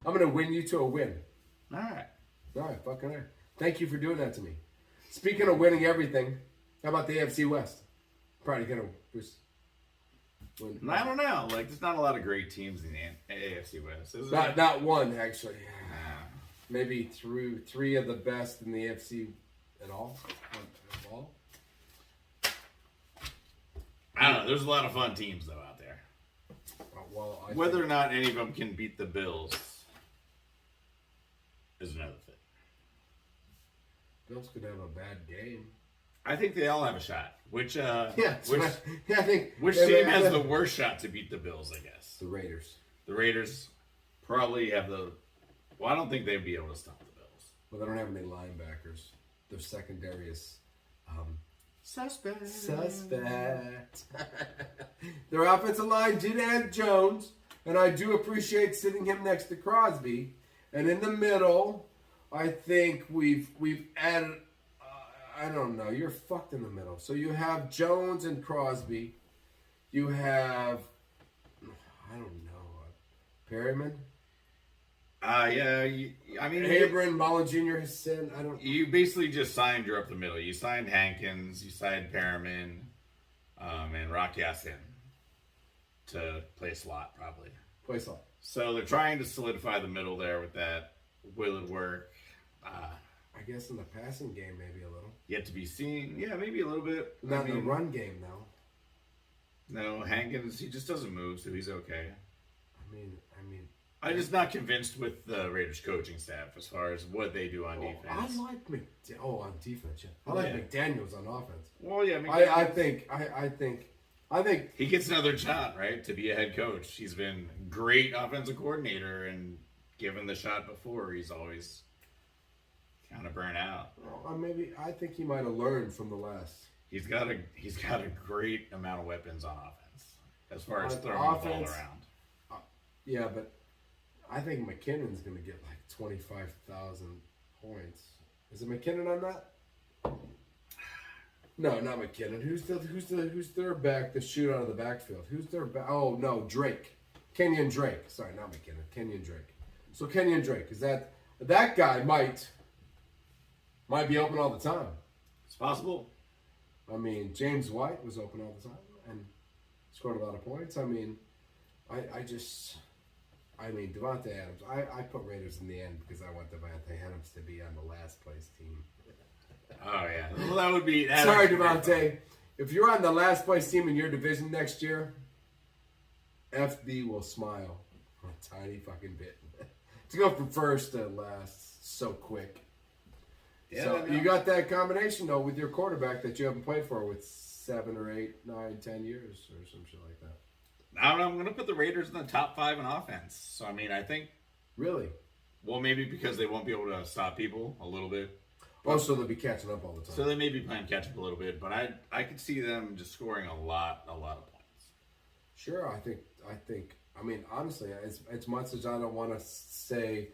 I'm going to win you to a win. All right. All right, fucking right. Thank you for doing that to me. Speaking of winning everything, how about the AFC West? Probably going to win. I don't know. Like, there's not a lot of great teams in the AFC West. Is Not one, actually. Maybe three of the best in the AFC at all. I don't know. There's a lot of fun teams, though, out there. Well, Whether or not any of them can beat the Bills is another thing. Bills could have a bad game. I think they all have a shot. Which I think which team has the worst shot to beat the Bills? I guess the Raiders. The Raiders probably have the. Well, I don't think they'd be able to stop the Bills. Well, they don't have any linebackers. Their secondary is suspect. Their offensive line did add Jones, and I do appreciate sitting him next to Crosby. And in the middle, I think we've added. I don't know. You're fucked in the middle. So you have Jones and Crosby. You have, I don't know, Perryman. Yeah. I mean, Abram, Mullen Jr. has said, I don't. You basically just signed your up the middle. You signed Hankins. You signed Perriman, and Rock Ya-Sin to play slot probably. Play slot. So they're trying to solidify the middle there with that. Will it work? I guess in the passing game, maybe a little. Yet to be seen. Yeah, maybe a little bit. Not in the run game, though. No, Hankins, he just doesn't move, so he's okay. I mean. I'm just not convinced with the Raiders coaching staff as far as what they do on defense. I like on defense, yeah. I like McDaniels on offense. Well, yeah, I think he gets another shot, right, to be a head coach. He's been great offensive coordinator, and given the shot before, he's always kind of burnt out. I think he might have learned from the last. He's got a great amount of weapons on offense as far as throwing the ball around. Yeah, but I think McKinnon's going to get like 25,000 points. Is it McKinnon on that? No, not McKinnon. Who's their back to shoot out of the backfield? Who's their back? Oh no, Drake, Kenyon Drake. Sorry, not McKinnon. Kenyon Drake. So Kenyon Drake is that guy might be open all the time. It's possible. I mean, James White was open all the time and scored a lot of points. I mean, Devontae Adams. I put Raiders in the end because I want Devontae Adams to be on the last place team. Oh, yeah. Well, that would be... Sorry, Devontae. If you're on the last place team in your division next year, FB will smile a tiny fucking bit. To go from first to last so quick. Yeah, so you got that combination, though, with your quarterback that you haven't played for with 7 or 8, 9, 10 years or some shit like that. I don't know. I'm going to put the Raiders in the top 5 in offense. So, I mean, I think... Really? Well, maybe because they won't be able to stop people a little bit. Oh, so they'll be catching up all the time. So they may be playing catch up a little bit, but I could see them just scoring a lot of points. Sure, I think. I mean, honestly, as much as I don't want to say,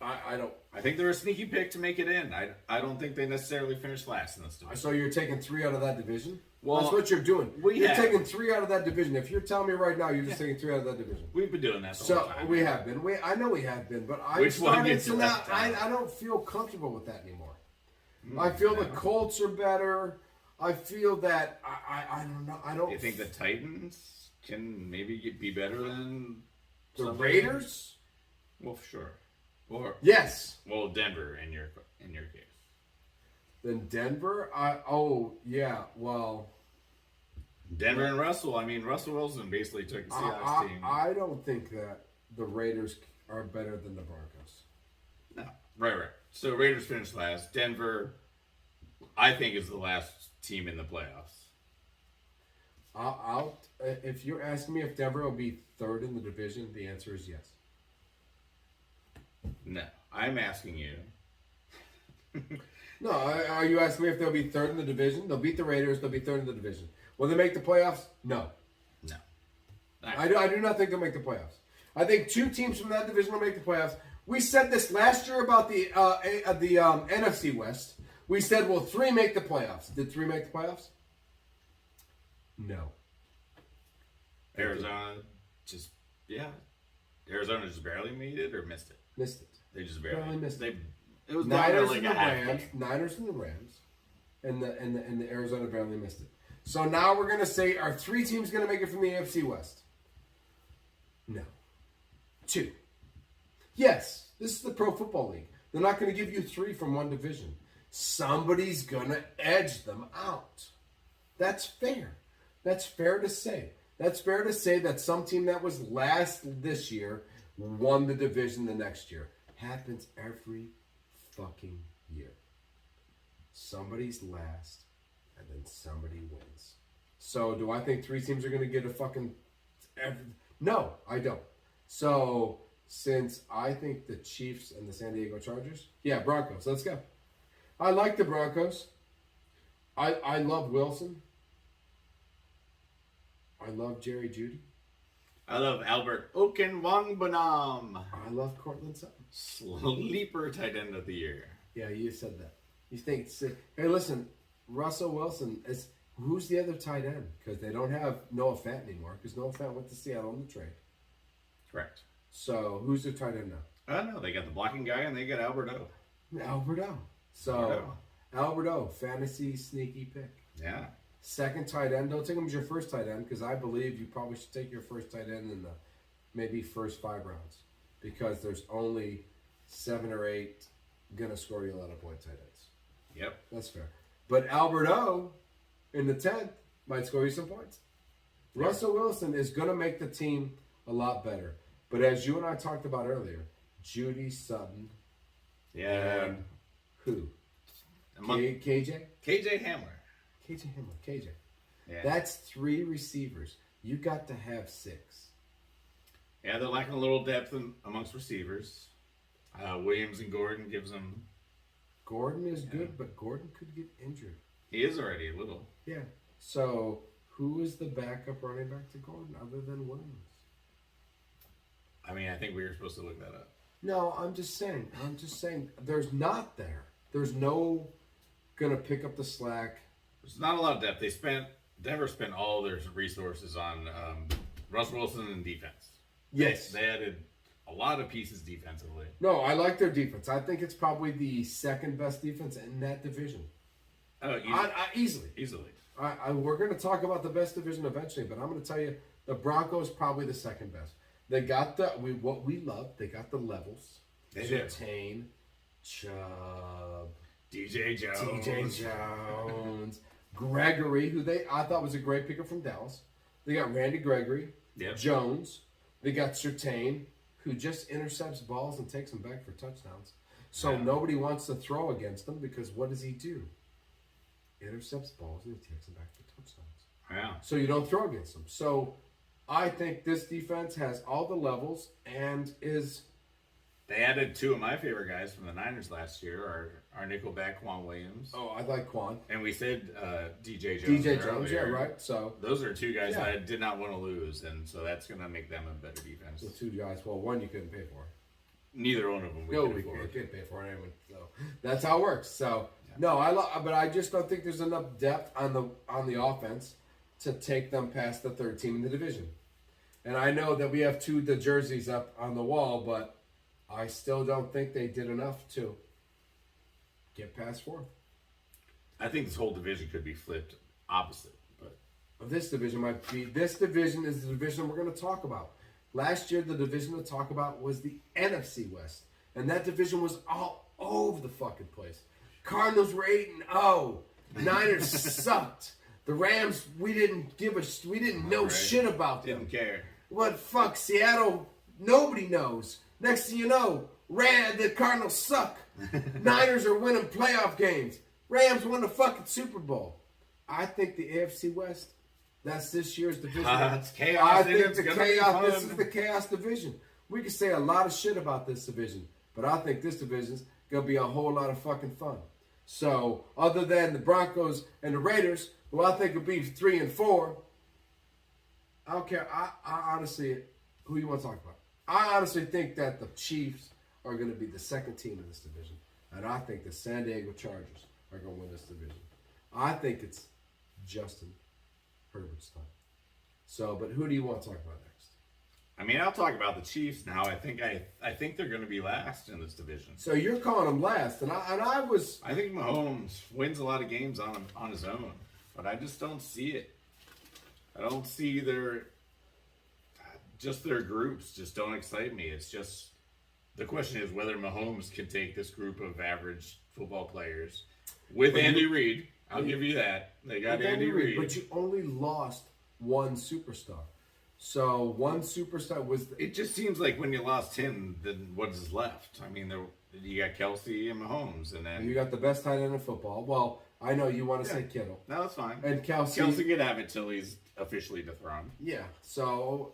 I don't. I think they're a sneaky pick to make it in. I don't think they necessarily finish last in this division. So you're taking 3 out of that division? Well, that's what you're doing. You're taking 3 out of that division. If you're telling me right now, you're just taking 3 out of that division. We've been doing that the whole time. We have been. I know we have been, but Which one gets you left I don't feel comfortable with that anymore. I feel the Colts are better. I feel that I don't know. I don't. You think the Titans can maybe be better than the Raiders? Well, sure. Or yes. Well, Denver in your case. Then Denver. Yeah. Well. Denver and Russell. I mean, Russell Wilson basically took the Seahawks team. I don't think that the Raiders are better than the Broncos. No. Right. So Raiders finished last. Denver, I think, is the last team in the playoffs. If you're asking me if Denver will be 3rd in the division, the answer is yes. No. I'm asking you. No, are you asking me if they'll be 3rd in the division? They'll beat the Raiders. They'll be 3rd in the division. Will they make the playoffs? No. I do not think they'll make the playoffs. I think 2 teams from that division will make the playoffs. We said this last year about the NFC West. We said, will 3 make the playoffs? Did 3 make the playoffs? No. Arizona, just, yeah. Arizona just barely made it or missed it? Missed it. They just barely, Barely missed it. It was down to Niners like and a the half Rams. game. Niners and the Rams. And the Arizona barely missed it. So now we're gonna say, are 3 teams gonna make it from the AFC West? No. 2. Yes, this is the Pro Football League. They're not gonna give you 3 from one division. Somebody's gonna edge them out. That's fair. That's fair to say. That's fair to say that some team that was last this year won the division the next year. Happens every fucking year. Somebody's last, and then somebody wins. So do I think 3 teams are going to get a fucking... No, I don't. So since I think the Chiefs and the San Diego Chargers... Yeah, Broncos. Let's go. I like the Broncos. I love Wilson. I love Jerry Jeudy. I love Albert Okenwangbanam. I love Cortland Sutton. Sleeper tight end of the year. Yeah, you said that. You think... Hey, listen, Russell Wilson is... Who's the other tight end? Because they don't have Noah Fant anymore. Because Noah Fant went to Seattle on the trade. Correct. So who's their tight end now? I don't know. They got the blocking guy and they got Albert O. Alberto. So Alberto, fantasy sneaky pick. Yeah. Second tight end. Don't take him as your first tight end because I believe you probably should take your first tight end in the maybe first 5 rounds because there's only 7 or 8 gonna score you a lot of point tight ends. Yep. That's fair. But Alberto in the 10th might score you some points. Yeah. Russell Wilson is gonna make the team a lot better. But as you and I talked about earlier, Judy Sutton. Yeah. And who? KJ? KJ Hamler. KJ Hamler. KJ. Yeah. That's 3 receivers. You got to have 6. Yeah, they're lacking a little depth amongst receivers. Williams and Gordon gives them... Gordon is good, but Gordon could get injured. He is already a little. Yeah. So, who is the backup running back to Gordon other than Williams? I mean, I think we were supposed to look that up. No, I'm just saying. There's not there. There's no gonna pick up the slack. There's not a lot of depth. Denver spent all their resources on Russ Wilson and defense. Yes. They added a lot of pieces defensively. No, I like their defense. I think it's probably the second best defense in that division. Oh, easily. Easily. We're going to talk about the best division eventually, but I'm going to tell you the Broncos probably the second best. They got what we love. They got the levels. They do. Tane, Chubb, DJ Jones, Gregory, who I thought was a great picker from Dallas. They got Randy Gregory, Jones. They got Surtain, who just intercepts balls and takes them back for touchdowns. So nobody wants to throw against him because what does he do? Intercepts balls and he takes them back for touchdowns. Yeah. So you don't throw against them. So I think this defense has all the levels and is... They added 2 of my favorite guys from the Niners last year, our nickelback Quan Williams. Oh, I like Quan. And we said DJ Jones. DJ Jones, yeah, right. So those are 2 guys that I did not want to lose, and so that's going to make them a better defense. The 2 guys, well, one you couldn't pay for. Neither one of them we couldn't pay for anyone. So that's how it works. So no, but I just don't think there's enough depth on the offense to take them past the 3rd team in the division. And I know that we have the jerseys up on the wall, but I still don't think they did enough to get past 4th. I think this whole division could be flipped opposite, but this division might be. This division is the division we're going to talk about. Last year, the division to talk about was the NFC West, and that division was all over the fucking place. Cardinals were 8-0. Niners sucked. The Rams, we didn't know shit about them. Didn't care. What fuck Seattle? Nobody knows. Next thing you know, the Cardinals suck. Niners are winning playoff games. Rams won the fucking Super Bowl. I think the AFC West, that's this year's division. It's chaos. I think this is the chaos division. We can say a lot of shit about this division, but I think this division's going to be a whole lot of fucking fun. So, other than the Broncos and the Raiders, who I think will be 3 and 4, I don't care. I honestly, who you want to talk about? I honestly think that the Chiefs are going to be the second team in this division. And I think the San Diego Chargers are going to win this division. I think it's Justin Herbert's time. So, but who do you want to talk about next? I mean, I'll talk about the Chiefs now. I think they're going to be last in this division. So you're calling them last, and I was. I think Mahomes wins a lot of games on his own, but I just don't see it. I don't see their groups just don't excite me. It's just the question is whether Mahomes can take this group of average football players with Andy Reid. I'll give you that. They got Andy Reid, but you only lost one superstar. So one superstar was. It just seems like when you lost him, then what is left? I mean, you got Kelsey and Mahomes, and then you got the best tight end in football. Well, I know you want to say Kittle. No, that's fine. And Kelsey could have it till he's officially dethroned. Yeah. So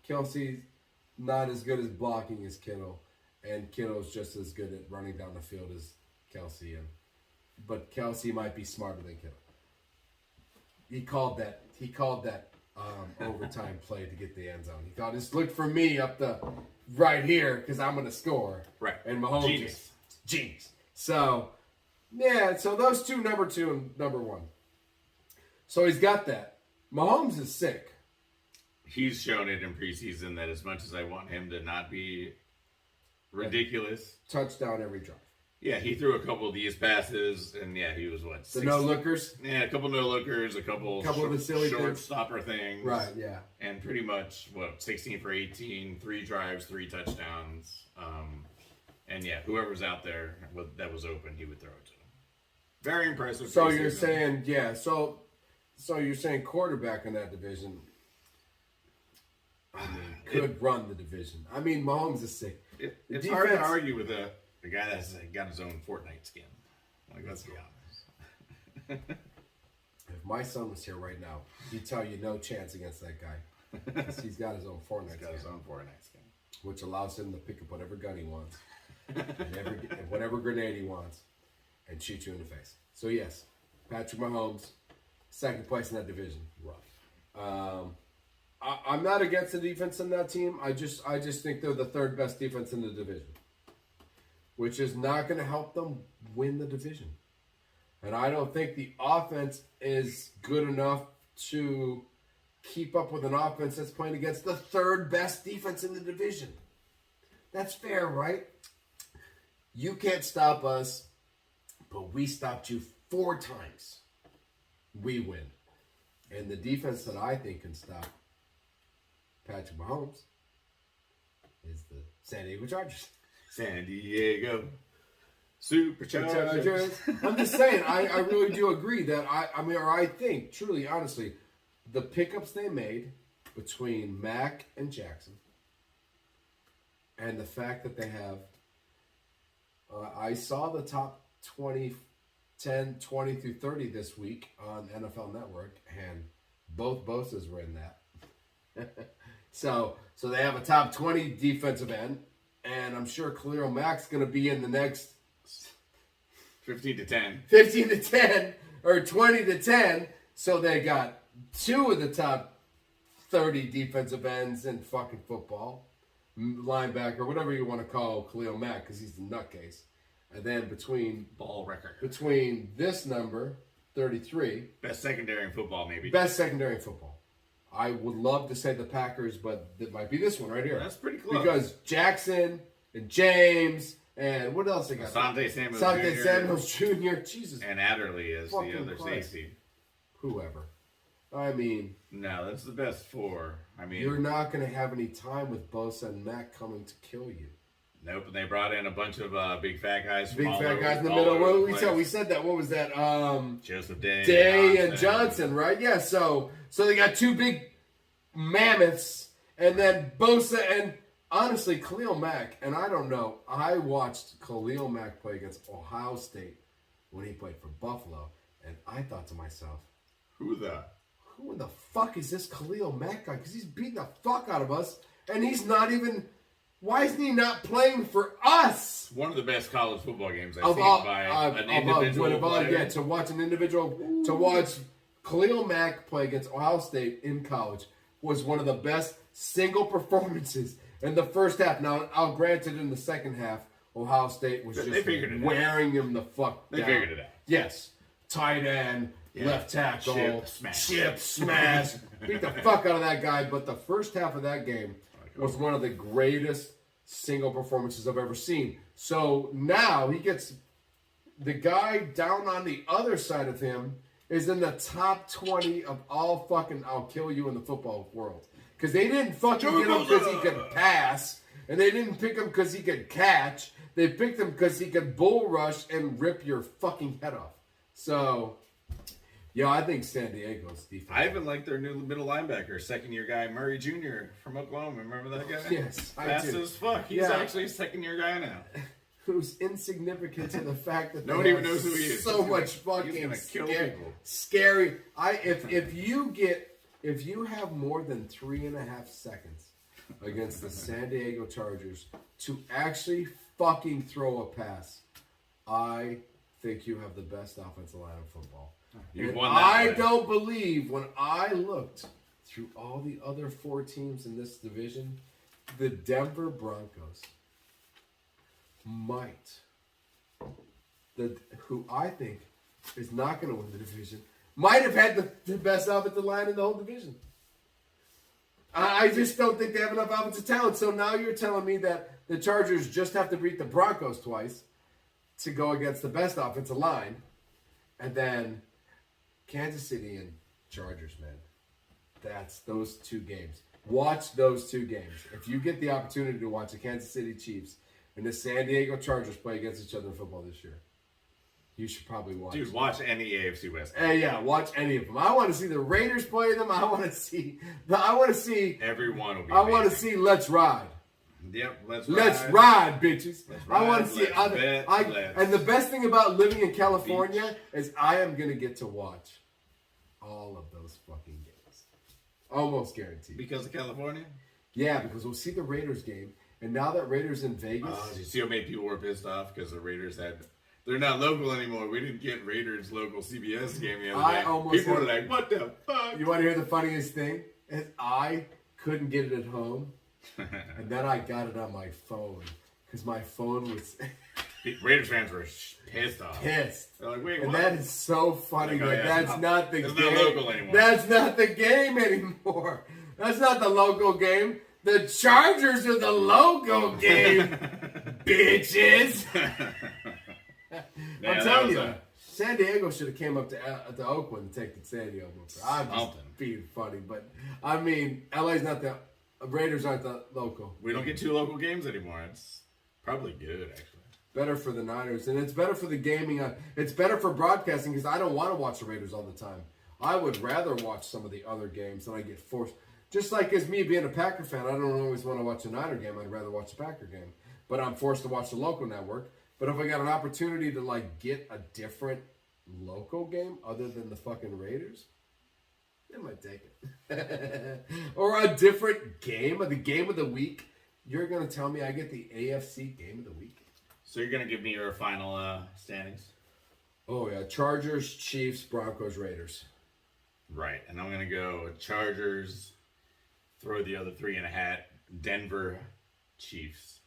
Kelsey's not as good as blocking as Kittle, and Kittle's just as good at running down the field as Kelsey, but Kelsey might be smarter than Kittle. He called that. Overtime play to get the end zone. He thought, just look for me up the right here because I'm going to score. Right. And Mahomes genius. So, yeah, so those two, number 2 and number 1. So he's got that. Mahomes is sick. He's shown it in preseason that as much as I want him to not be ridiculous. Touchdown every drive. Yeah, he threw a couple of these passes, and yeah, he was what? The no-lookers? Yeah, a couple no-lookers, a couple of the silly short stopper things. Right, yeah. And pretty much, 16 for 18, 3 drives, 3 touchdowns. And yeah, whoever's out there that was open, he would throw it to them. Very impressive. So you're saying, yeah, so you're saying quarterback in that division, could run the division. I mean, Mahomes is sick. It's hard to argue with a guy that's got his own Fortnite skin. Like, let's be honest. If my son was here right now, he'd tell you no chance against that guy. Because he's got his own Fortnite skin. Which allows him to pick up whatever gun he wants. and whatever grenade he wants. And shoot you in the face. So yes, Patrick Mahomes, second place in that division. Rough. I'm not against the defense in that team. I just think they're the third best defense in the division. Which is not going to help them win the division. And I don't think the offense is good enough to keep up with an offense that's playing against the third best defense in the division. That's fair, right? You can't stop us, but we stopped you 4 times. We win. And the defense that I think can stop Patrick Mahomes is the San Diego Chargers. San Diego Superchargers. I'm just saying, I really do agree that I think, truly, honestly, the pickups they made between Mack and Jackson and the fact that they have, I saw the top 20 through 30 this week on NFL Network, and both Bosas were in that. So they have a top 20 defensive end. And I'm sure Khalil Mack's going to be in the next 15 to 10. 15 to 10 or 20 to 10. So they got 2 of the top 30 defensive ends in fucking football. Linebacker, whatever you want to call Khalil Mack, because he's the nutcase. And then between this number, 33. Best secondary in football, maybe. Best secondary in football. I would love to say the Packers, but it might be this one right here. That's pretty close. Because Jackson and James and what else they got? Asante Samuels Jr. Jesus. And Adderley is the other safety. Whoever. I mean. No, that's the best 4. I mean. You're not going to have any time with Bosa and Mack coming to kill you. Nope, and they brought in a bunch of big fat guys. Big fat guys in the middle. We said that. What was that? Joseph Day. Day and Johnson, right? Yeah, so they got 2 big mammoths, and then Bosa and, honestly, Khalil Mack. And I don't know. I watched Khalil Mack play against Ohio State when he played for Buffalo, and I thought to myself, who in the fuck is this Khalil Mack guy? Because he's beating the fuck out of us, and he's not even... Why isn't he not playing for us? One of the best college football games I've seen by an individual player. Yeah, to watch an individual, to watch Khalil Mack play against Ohio State in college was one of the best single performances in the first half. Now, I'll grant it in the second half, Ohio State was just wearing him the fuck down. They figured it out. Yes. Tight end, left tackle, chip smash. Beat the fuck out of that guy. But the first half of that game, was one of the greatest single performances I've ever seen. So now he gets the guy down on the other side of him is in the top 20 of all fucking I'll kill you in the football world. Because they didn't fucking get him because he could pass, and they didn't pick him because he could catch. They picked him because he could bull rush and rip your fucking head off. So, yeah, I think San Diego's defense. I even like their new middle linebacker, second-year guy, Murray Jr. from Oklahoma. Remember that guy? Yes, I Fast do. as fuck. He's actually a second-year guy now. Who's insignificant to the fact that nobody even knows who he is. So much fucking scary. If you have more than 3.5 seconds against the San Diego Chargers to actually fucking throw a pass, I think you have the best offensive line in football. I don't believe when I looked through all the other 4 teams in this division, the Denver Broncos who I think is not going to win the division, might have had the best offensive line in the whole division. I just don't think they have enough offensive talent. So now you're telling me that the Chargers just have to beat the Broncos twice to go against the best offensive line, and then Kansas City and Chargers, man. That's those 2 games. Watch those 2 games. If you get the opportunity to watch the Kansas City Chiefs and the San Diego Chargers play against each other in football this year, you should probably watch. Dude, watch any AFC West. Yeah, watch any of them. I want to see the Raiders play them. I want to see. Everyone will be. I want to see. Let's ride. Yep, let's ride, bitches. I want to see other. And the best thing about living in California is I am gonna get to watch all of those fucking games, almost guaranteed. Because of California? Yeah, because we'll see the Raiders game, and now that Raiders in Vegas. You see how many people were pissed off because the Raiders they're not local anymore. We didn't get Raiders local CBS game the other day. People were like, what the fuck? You want to hear the funniest thing? Is I couldn't get it at home. And then I got it on my phone because my phone was. Raiders fans were pissed off. They're like, wait, and what? that is so funny. Like, that's not the game. It's not local anymore. That's not the game anymore. That's not the local game. The Chargers are the local game, bitches. I'm telling you, San Diego should have came up to Oakland to take the San Diego. I'm just being funny, but I mean, LA's not the. Raiders aren't the local. We don't get 2 local games anymore. It's probably good, actually. Better for the Niners, and it's better for the gaming. It's better for broadcasting because I don't want to watch the Raiders all the time. I would rather watch some of the other games than I get forced. Just like as me being a Packer fan, I don't always want to watch a Niner game. I'd rather watch a Packer game. But I'm forced to watch the local network. But if I got an opportunity to like get a different local game other than the fucking Raiders, I might take it. Or a different game, or the game of the week. You're going to tell me I get the AFC game of the week? So you're going to give me your final standings? Oh, yeah. Chargers, Chiefs, Broncos, Raiders. Right. And I'm going to go Chargers, throw the other 3 in a hat, Denver, Chiefs,